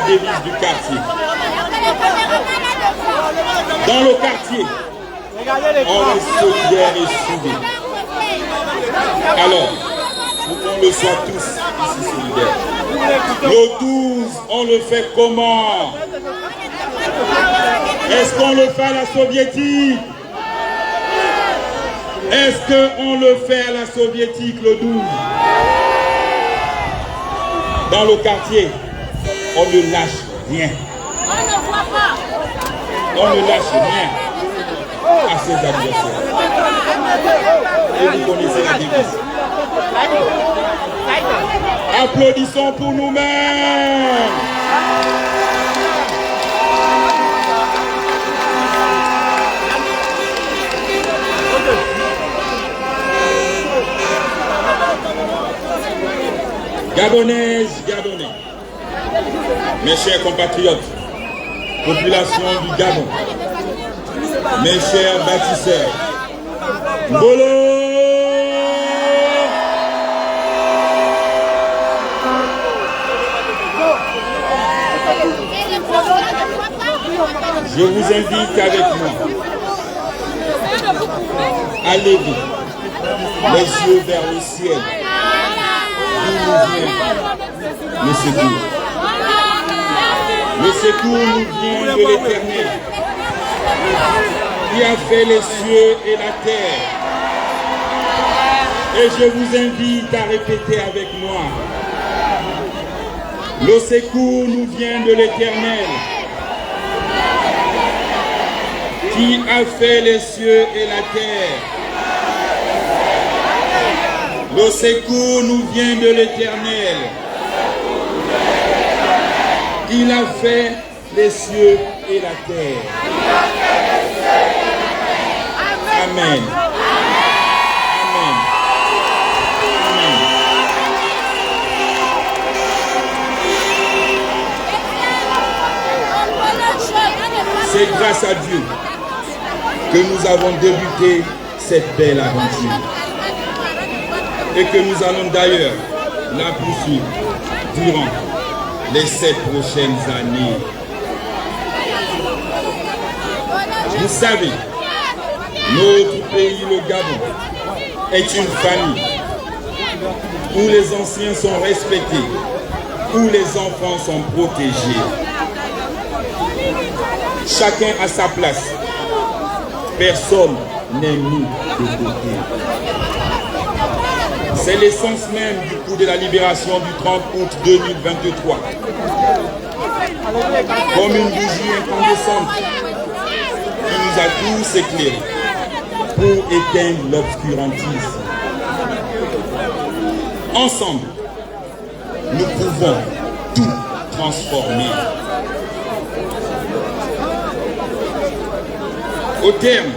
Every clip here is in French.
devise du quartier. Dans le quartier, on est solidaire et soudés. Alors, pour qu'on le soit tous ici solidaires. Le 12, on le fait comment? Est-ce qu'on le fait à la soviétique? Est-ce qu'on le fait à la soviétique le 12? Dans le quartier, on ne lâche rien. On ne lâche rien à ses adversaires. Et vous connaissez la devise. Applaudissons pour nous-mêmes. Gabonaises, Gabonais, mes chers compatriotes, population du Gabon, mes chers bâtisseurs, Mbolo! Je vous invite avec moi à lever les yeux vers le ciel. D'où nous vient le secours. Le secours nous vient de l'Éternel, qui a fait les cieux et la terre. Et je vous invite à répéter avec moi. Le secours nous vient de l'Éternel, qui a fait les cieux et la terre. Le secours nous vient de l'Éternel. Il a fait les cieux et la terre. Amen. Amen. Amen. C'est grâce à Dieu que nous avons débuté cette belle aventure. Et que nous allons d'ailleurs la poursuivre durant les 7 prochaines années. Vous savez, notre pays, le Gabon, est une famille où les anciens sont respectés, où les enfants sont protégés. Chacun à sa place. Personne n'est mis de côté. C'est l'essence même du coup de la libération du 30 août 2023. Comme une bougie incandescente qui nous a tous éclairés pour éteindre l'obscurantisme. Ensemble, nous pouvons tout transformer. Au terme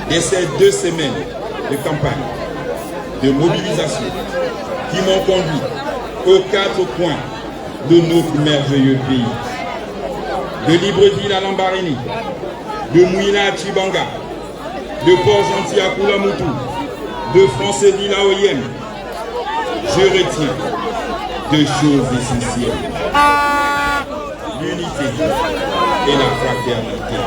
de ces 2 semaines de campagne, de mobilisation qui m'ont conduit aux 4 coins de notre merveilleux pays. De Libreville à Lambaréné, de Mouila à Tchibanga, de Port-Gentil à Koulamoutou, de Franceville à Oyem. Je retiens 2 choses essentielles. L'unité et la fraternité.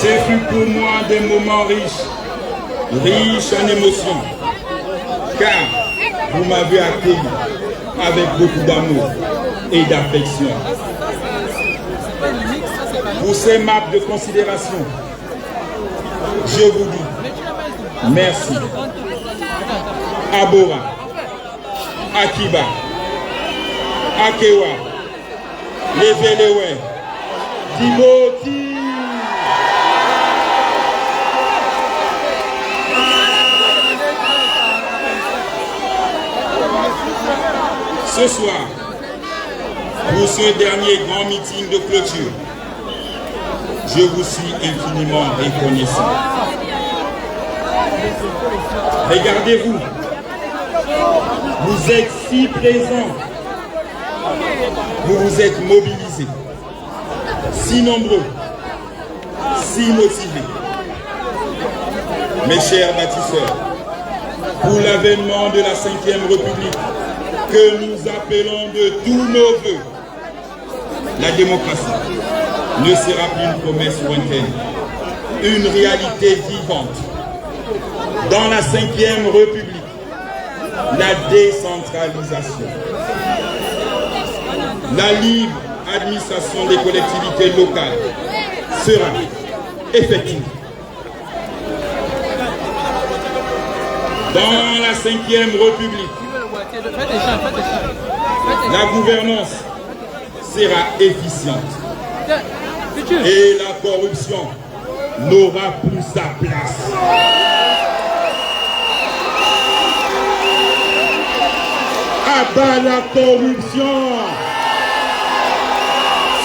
Ce fut pour moi des moments riches en émotions, car vous m'avez accueilli avec beaucoup d'amour et d'affection. Pour ces marques de considération, je vous dis merci. Abora, Akiba, Akewa, Levelewe, Timothy. Ce soir, pour ce dernier grand meeting de clôture, je vous suis infiniment reconnaissant. Regardez-vous, vous êtes si présents, vous vous êtes mobilisés, si nombreux, si motivés. Mes chers bâtisseurs, pour l'avènement de la 5e République que nous appelons de tous nos vœux. La démocratie ne sera plus une promesse lointaine, une réalité vivante. Dans la 5e République, la décentralisation, la libre administration des collectivités locales sera effective. Dans la 5e République, la gouvernance sera efficiente et la corruption n'aura plus sa place. Abat la corruption!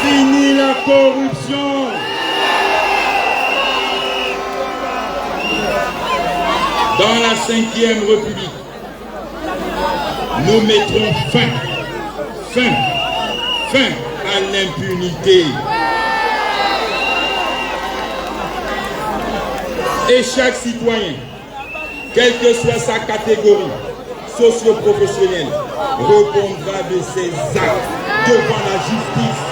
Fini la corruption! Dans la 5e République, nous mettrons fin à l'impunité. Et chaque citoyen, quelle que soit sa catégorie socio-professionnelle, répondra de ses actes devant la justice.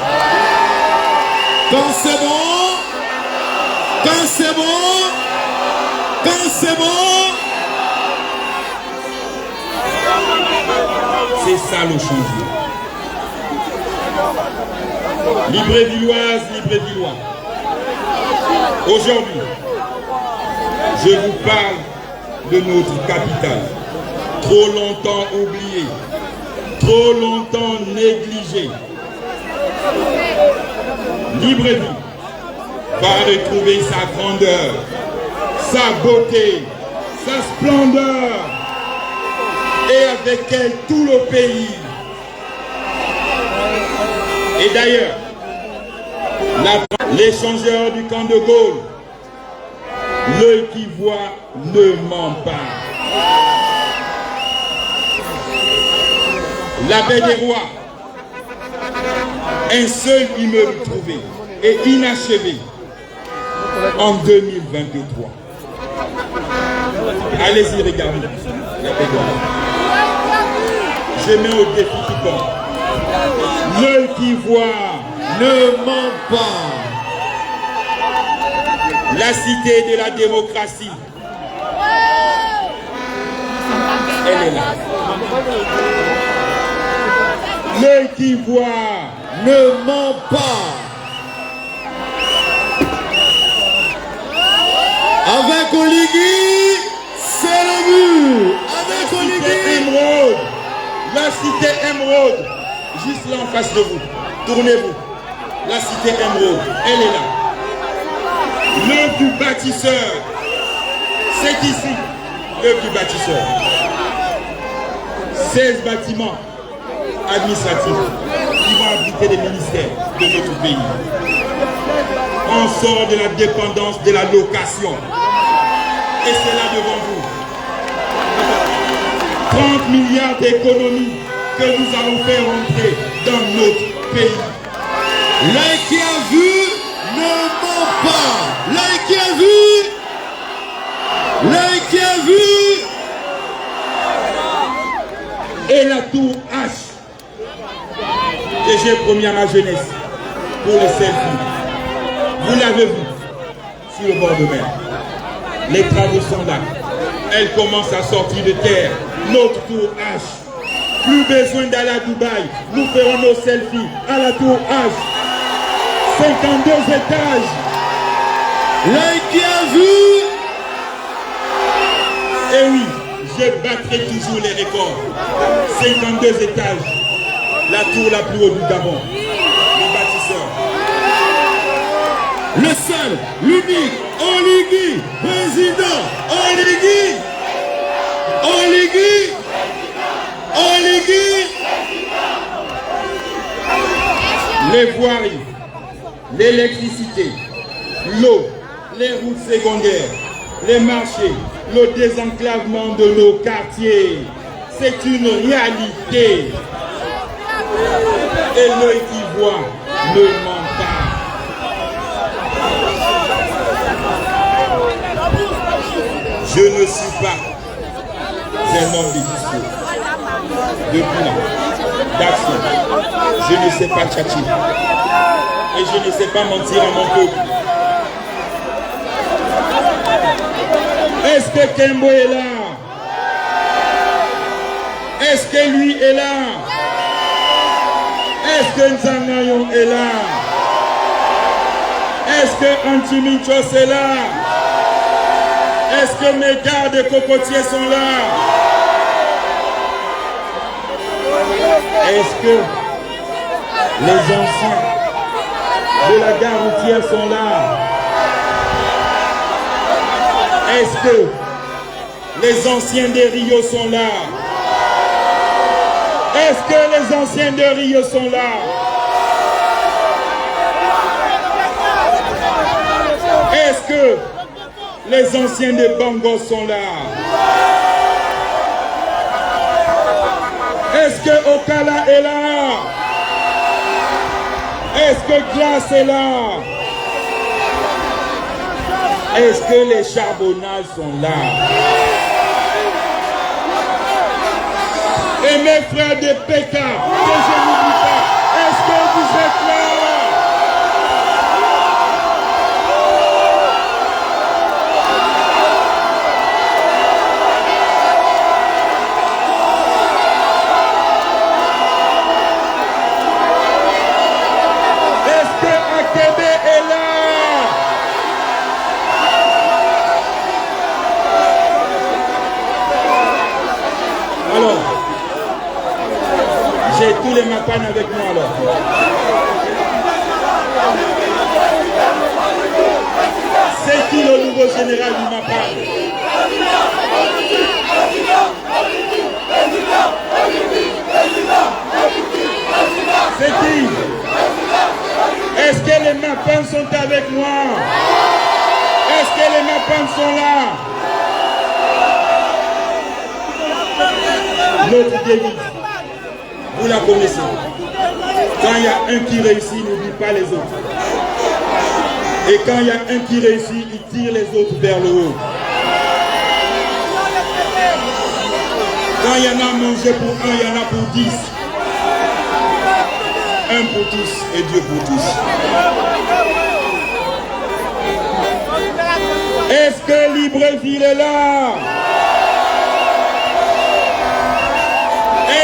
Quand c'est bon, quand c'est bon, quand c'est bon. C'est ça le changement. Librevilloises, Librevillois, aujourd'hui, je vous parle de notre capitale, trop longtemps oubliée, trop longtemps négligée. Libreville va retrouver sa grandeur, sa beauté, sa splendeur, et avec elle tout le pays. Et d'ailleurs, l'échangeur du camp de Gaulle, l'œil qui voit ne ment pas. La baie des Rois, un seul immeuble trouvé et inachevé en 2023. Allez-y, regardez la baie des Rois. Je mets au défi quiconque. L'œil qui voit Ne ment pas. la cité de la démocratie. Elle est là. L'œil qui voit Ne ment pas. Avec Oligui, c'est le but. Avec Oligui. Émeraude, la cité Émeraude, juste là en face de vous. Tournez-vous. La cité Émeraude, elle est là. L'œuvre du bâtisseur, c'est ici, l'œuvre du bâtisseur. 16 bâtiments administratifs qui vont abriter les ministères de notre pays. On sort de la dépendance de la location. Et c'est là devant vous. 30 milliards d'économies que nous allons faire entrer dans notre pays. L'œil qui a vu ne ment pas. L'œil qui a vu. L'œil qui a vu. Et la tour H que j'ai promis à ma jeunesse pour les selfies. Vous l'avez vu sur le bord de mer. Les travaux sont là. Elle commence à sortir de terre. Notre tour H. Plus besoin d'aller à Dubaï. Nous ferons nos selfies à la tour H. 52 étages. L'œil qui a vu. Et oui, je battrai toujours les records. 52 étages. La tour la plus haute du Gabon. Le bâtisseur. Le seul, l'unique, Oligui, président, Oligui, Oligui, Oligui. Les voiries, l'électricité, l'eau, les routes secondaires, les marchés, le désenclavement de nos quartiers, c'est une réalité. Et l'œil qui voit ne ment pas. Je ne suis pas un homme de discours, de plan, d'action. Je ne sais pas tchatcher. Et je ne sais pas mentir à mon peuple. Est-ce que Kembo est là? Est-ce que lui est là? Est-ce que Nzangayon est là? Est-ce que Antimichos est là? Est-ce que mes gardes cocotiers sont là? Est-ce que les anciens de la gare routière sont là? Est-ce que les anciens de Rio sont là? Est-ce que les anciens de Rio sont là? Est-ce que les anciens de Bango sont là? Est-ce que Okala est là? Est-ce que Glace est là? Est-ce que les charbonnages sont là? Et mes frères de PK, que je n'oublie pas, est-ce que vous êtes là? Est-ce que Akebe est là? Alors, j'ai tous les mapanes avec moi alors. C'est qui le nouveau général du Mapan? C'est qui? Est-ce que les Mapans sont avec moi? Est-ce que les Mapans sont là? Notre devise, vous la connaissez. Quand il y a un qui réussit, n'oublie pas les autres. Et quand il y a un qui réussit, il tire les autres vers le haut. Quand il y en a mangé pour un, il y en a pour 10. Un pour tous et Dieu pour tous. Est-ce que Libreville est là?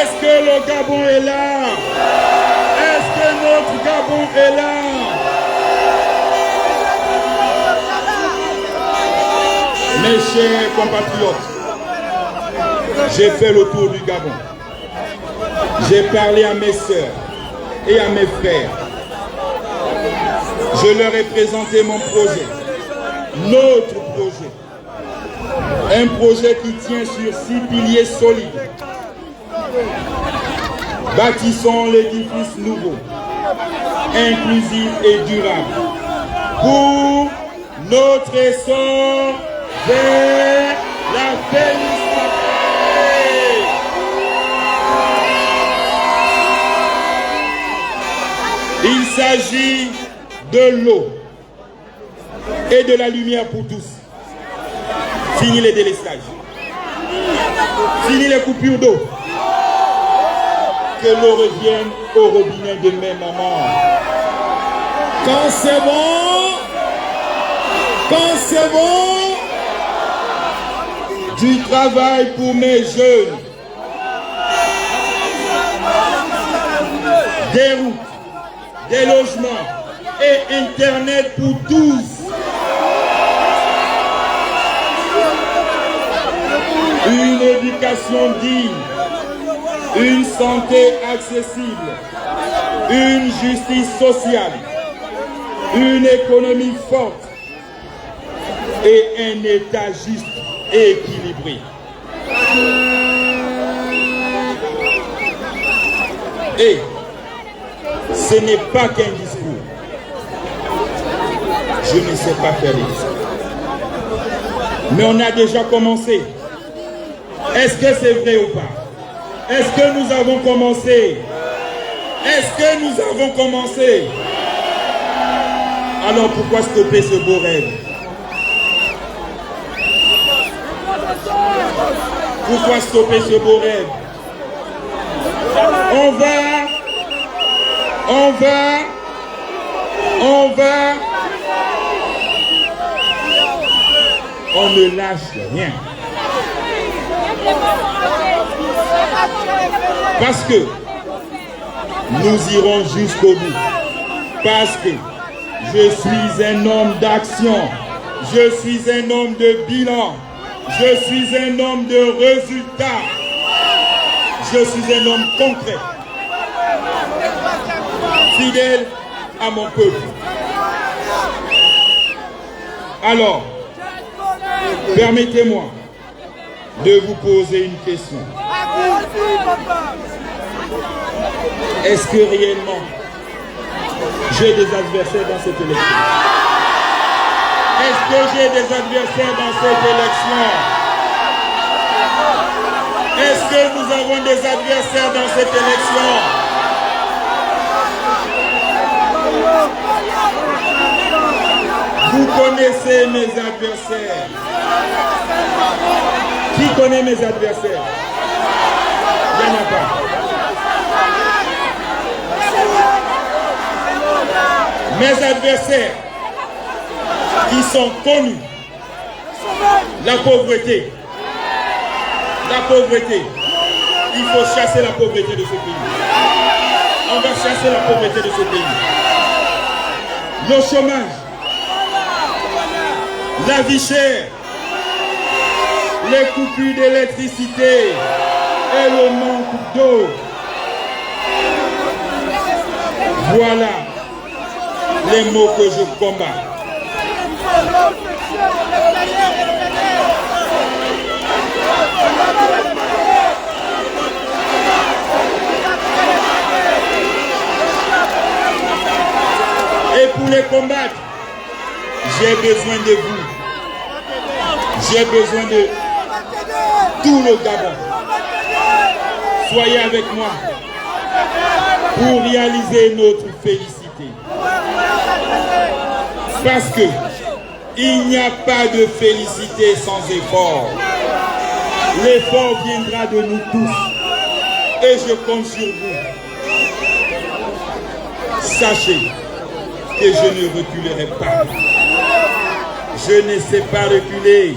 Est-ce que le Gabon est là? Est-ce que notre Gabon est là? Mes chers compatriotes, j'ai fait le tour du Gabon. J'ai parlé à mes sœurs et à mes frères. Je leur ai présenté mon projet, notre projet. Un projet qui tient sur 6 piliers solides. Bâtissons l'édifice nouveau, inclusif et durable pour notre essor vers la félicité. Il s'agit de l'eau et de la lumière pour tous. Fini les délestages. Fini les coupures d'eau. Que l'eau revienne au robinet de mes mamans. Quand c'est bon, du travail pour mes jeunes. Des routes, des logements et Internet pour tous. Une éducation digne. Une santé accessible, une justice sociale, une économie forte et un État juste et équilibré. Et ce n'est pas qu'un discours. Je ne sais pas faire des discours. Mais on a déjà commencé. Est-ce que c'est vrai ou pas? Est-ce que nous avons commencé? Est-ce que nous avons commencé? Alors pourquoi stopper ce beau rêve? Pourquoi stopper ce beau rêve? On ne lâche rien. Parce que nous irons jusqu'au bout. Parce que je suis un homme d'action. Je suis un homme de bilan. Je suis un homme de résultats. Je suis un homme concret. Fidèle à mon peuple. Alors, permettez-moi de vous poser une question. Est-ce que réellement j'ai des adversaires dans cette élection? Est-ce que j'ai des adversaires dans cette élection? Est-ce que nous avons des adversaires dans cette élection? Vous connaissez mes adversaires. Qui connaît mes adversaires? Il n'y en a pas. Mes adversaires qui sont connus. La pauvreté. La pauvreté. Il faut chasser la pauvreté de ce pays. On va chasser la pauvreté de ce pays. Le chômage. La vie chère. Les coupures d'électricité et le manque d'eau. Voilà les mots que je combats. Et pour les combattre, j'ai besoin de vous. J'ai besoin de tout le Gabon. Soyez avec moi pour réaliser notre félicité. Parce que il n'y a pas de félicité sans effort. L'effort viendra de nous tous. Et je compte sur vous. Sachez que je ne reculerai pas. Je ne sais pas reculer.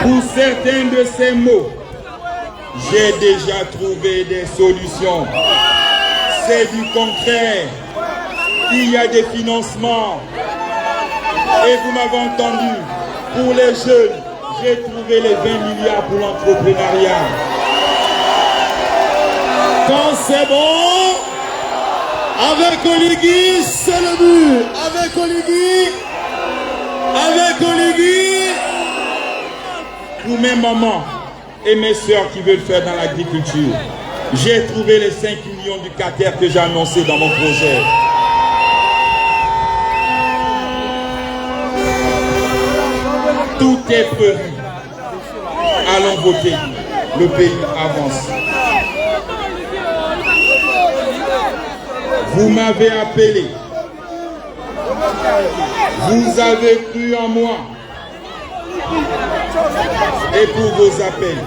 Pour certains de ces mots, j'ai déjà trouvé des solutions. C'est du concret. Il y a des financements. Et vous m'avez entendu, pour les jeunes, j'ai trouvé les 20 milliards pour l'entrepreneuriat. Quand c'est bon, avec Oligui, c'est le but. Avec Oligui, Pour mes mamans et mes soeurs qui veulent faire dans l'agriculture, j'ai trouvé les 5 millions du CATER que j'ai annoncé dans mon projet. Tout est prévu. Allons voter. Le pays avance. Vous m'avez appelé. Vous avez cru en moi. Et pour vos appels,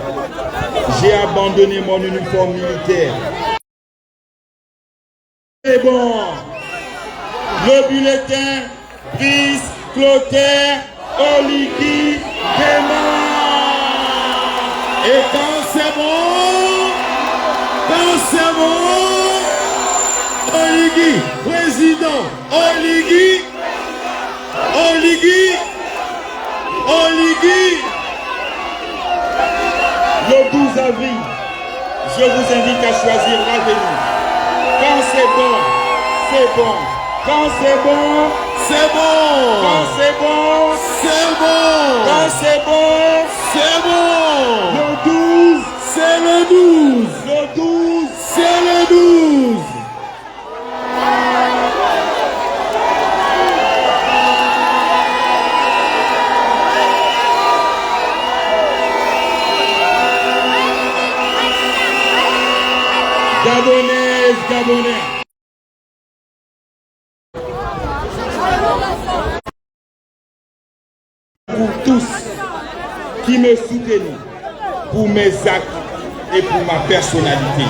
j'ai abandonné mon uniforme militaire. C'est bon. Le bulletin Brice Clotaire Oligui Nguema. et quand c'est bon, Oligui, président, Oligui, Le 12 avril, je vous invite à choisir l'avenir. Quand c'est bon, c'est bon. Quand c'est bon, c'est bon. quand c'est bon, C'est bon. quand c'est bon. C'est bon. Le 12, C'est le 12. le 12. C'est le 12. Gabonaises, Gabonais. pour tous qui me soutenaient pour mes actes et pour ma personnalité.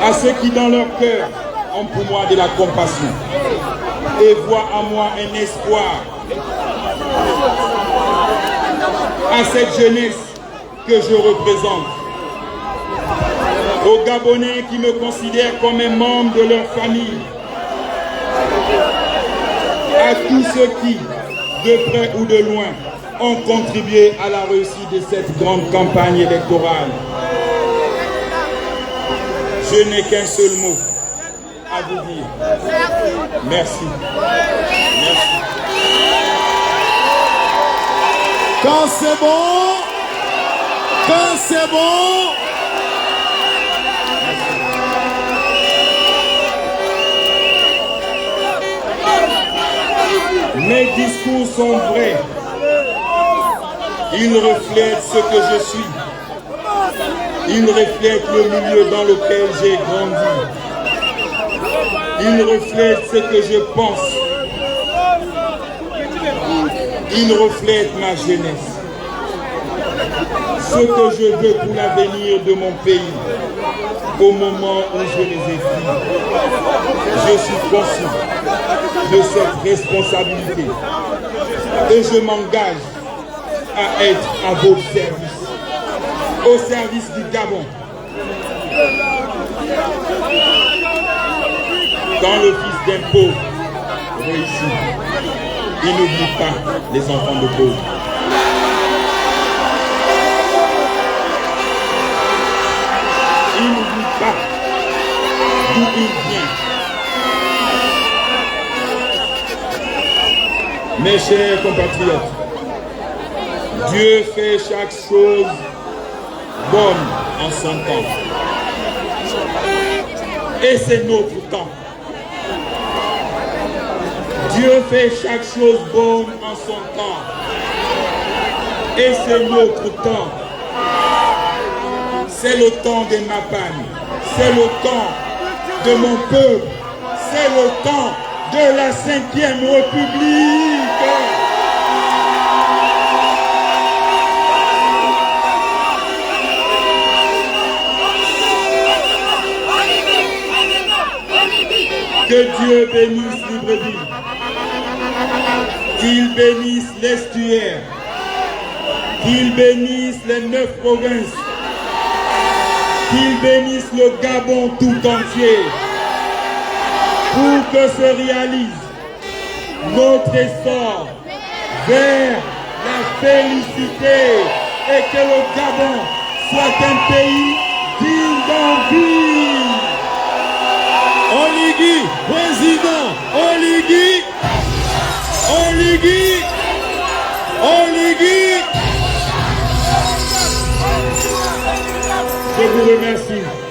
À ceux qui dans leur cœur ont pour moi de la compassion et voient en moi un espoir. À cette jeunesse que je représente. Aux Gabonais qui me considèrent comme un membre de leur famille. À tous ceux qui, de près ou de loin, ont contribué à la réussite de cette grande campagne électorale. Je n'ai qu'un seul mot à vous dire. Merci. Merci. Quand c'est bon, quand c'est bon, mes discours sont vrais. Ils reflètent ce que je suis. Ils reflètent le milieu dans lequel j'ai grandi. Ils reflètent ce que je pense. Ils reflètent ma jeunesse. Ce que je veux pour l'avenir de mon pays, au moment où je les écris. Je suis conscient de cette responsabilité et je m'engage à être à votre service, au service du Gabon. Quand le fils d'un pauvre réussit, il n'oublie pas les enfants de pauvres. Il n'oublie pas d'où il vient. Mes chers compatriotes, Dieu fait chaque chose bonne en son temps. Et c'est notre temps. Dieu fait chaque chose bonne en son temps. Et c'est notre temps. C'est le temps de ma famille. C'est le temps de mon peuple. C'est le temps de la 5e République. Que Dieu bénisse Libreville. Qu'il bénisse l'estuaire. Qu'il bénisse les 9 provinces. Qu'il bénisse le Gabon tout entier. Pour que se réalise notre essor vers la félicité et que le Gabon soit un pays digne d'envie. Oligui, président, Oligui, Oligui, Oligui. Je vous remercie.